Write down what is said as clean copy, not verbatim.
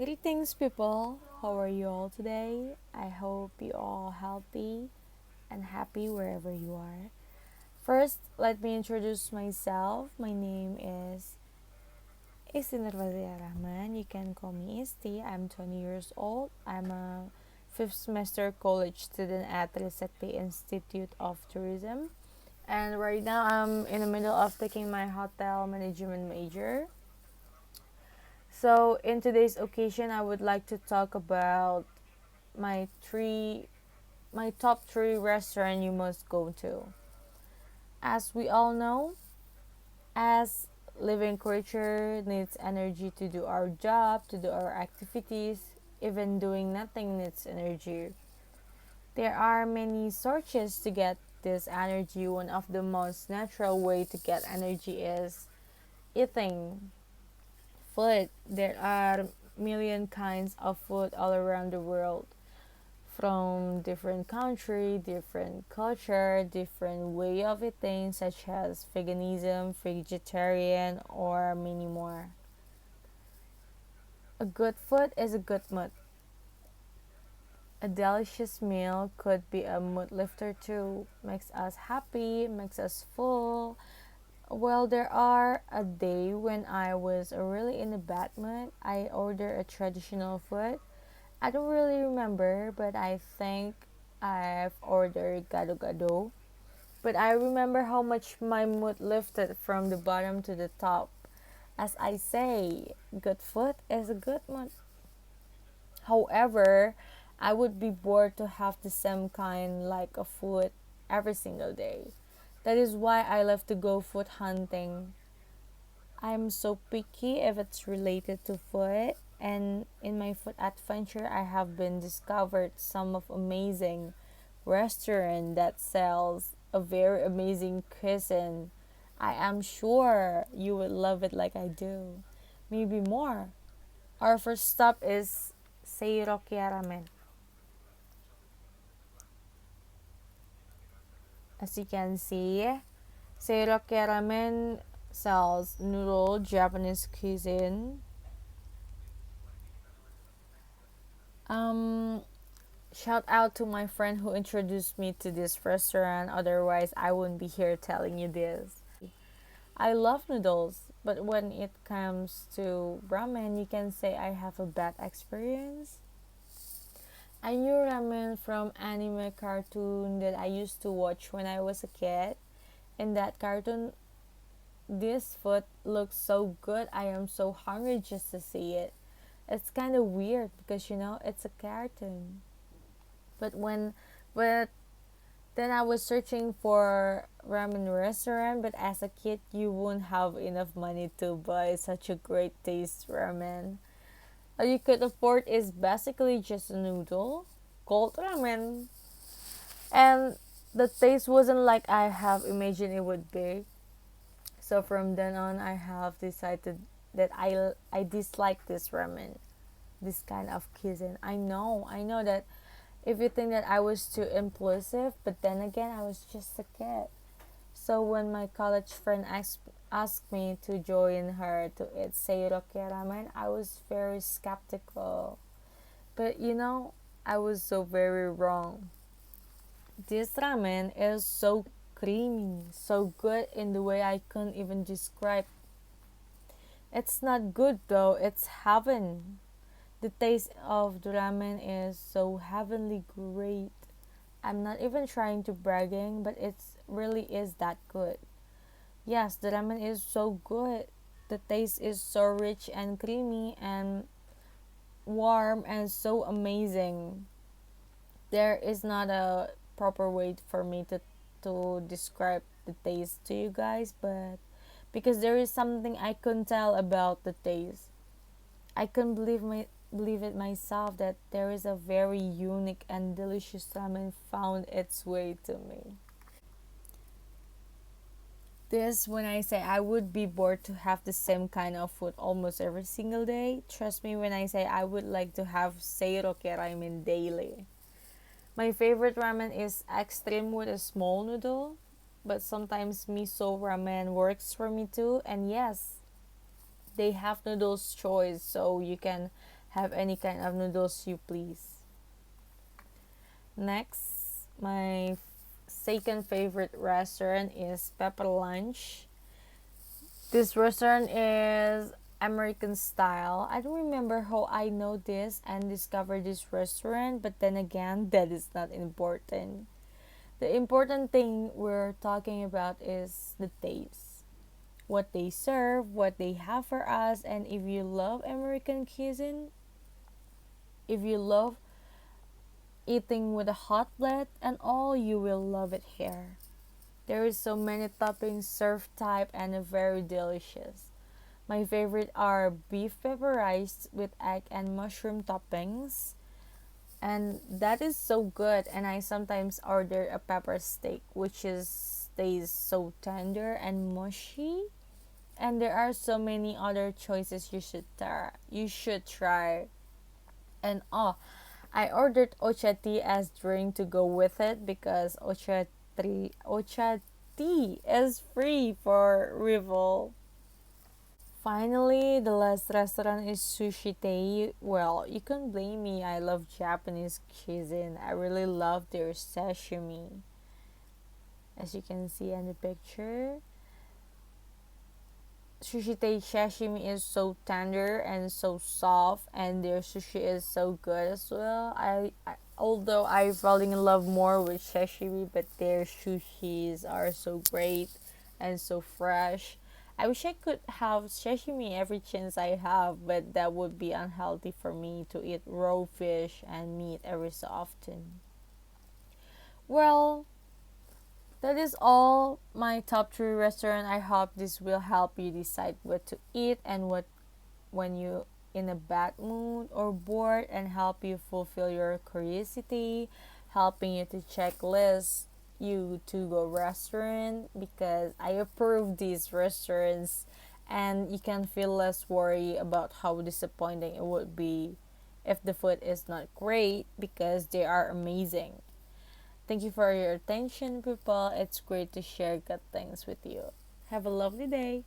Greetings, people. How are you all today? I hope you all healthy and happy wherever you are. First, let me introduce myself. My name is Istinoor Rahman. You can call me Isti. I'm 20 years old. I'm a fifth semester college student at Trisakti Institute of Tourism. And right now, I'm in the middle of taking my hotel management major. So, in today's occasion, I would like to talk about my three my top three restaurant you must go to. As we all know, as living creature needs energy to do our job, to do our activities, even doing nothing needs energy. There are many sources to get this energy. One of the most natural way to get energy is eating food. There are million kinds of food all around the world, from different country, different culture, different way of eating, such as veganism, vegetarian, or many more. A good food is a good mood. A delicious meal could be a mood lifter too. Makes us happy, makes us full. Well, there are a day when I was really in a bad mood. I ordered a traditional food. I don't really remember, but I think I've ordered gado gado. But I remember how much my mood lifted from the bottom to the top. As I say, good food is a good mood. However, I would be bored to have the same kind like of food every single day. That is why I love to go food hunting. I'm so picky if it's related to food, and in my food adventure I have been discovered some of amazing restaurant that sells a very amazing cuisine. I am sure you would love it like I do. Maybe more. Our first stop is Seiroki Ramen. As you can see, Seiroki Ramen sells noodle Japanese cuisine. Um, Shout out to my friend who introduced me to this restaurant, otherwise, I wouldn't be here telling you this. I love noodles, but when it comes to ramen, you can say I have a bad experience. I knew ramen from anime cartoon that I used to watch when I was a kid. In that cartoon, this food looks so good. I am so hungry just to see it. It's kind of weird because it's a cartoon. But but then I was searching for ramen restaurant, but as a kid, you won't have enough money to buy such a great taste ramen. All you could afford is basically just a noodle, cold ramen, and the taste wasn't like I have imagined it would be. So from then on, I have decided that I dislike this ramen, this kind of cuisine. I know that if you think that I was too impulsive, but then again, I was just a kid. So when my college friend asked me to join her to eat Seiroke ramen, I was very skeptical. But I was so very wrong. This ramen is so creamy, so good in the way I can't even describe. It's not good though, it's heaven. The taste of the ramen is so heavenly great. I'm not even trying to bragging, but it really is that good. Yes, the ramen is so good. The taste is so rich and creamy and warm and so amazing. There is not a proper way for me to describe the taste to you guys, but because there is something I couldn't tell about the taste. I couldn't believe it myself that there is a very unique and delicious ramen found its way to me. This when I say I would be bored to have the same kind of food almost every single day. Trust me when I say I would like to have seiroke ramen daily. My favorite ramen is extreme with a small noodle, but sometimes miso ramen works for me too. And yes, they have noodles choice, so you can Have any kind of noodles you please. Next, my second favorite restaurant is Pepper Lunch. This restaurant is American style. I don't remember how I know this and discovered this restaurant, but then again, that is not important. The important thing we're talking about is the taste. What they serve, what they have for us, and if you love American cuisine, if you love eating with a hot plate and all, you will love it here. There is so many toppings, served type, and very delicious. My favorite are beef pepper rice with egg and mushroom toppings. And that is so good. And I sometimes order a pepper steak, which is stays so tender and mushy. And there are so many other choices you should try. And oh, I ordered ocha tea as drink to go with it because ocha tea is free for Revel. Finally, the last restaurant is Sushi Tei. Well, you can blame me. I love Japanese cuisine. I really love their sashimi. As you can see in the picture, Sushi Tei sashimi is so tender and so soft, and their sushi is so good as well. Although I falling in love more with sashimi, but their sushis are so great and so fresh. I wish I could have sashimi every chance I have, but that would be unhealthy for me to eat raw fish and meat every so often. Well, that is all my top three restaurant. I hope this will help you decide what to eat and what when you in a bad mood or bored, and help you fulfill your curiosity, helping you to checklist you to go restaurant because I approve these restaurants, and you can feel less worry about how disappointing it would be if the food is not great because they are amazing. Thank you for your attention, people. It's great to share good things with you. Have a lovely day.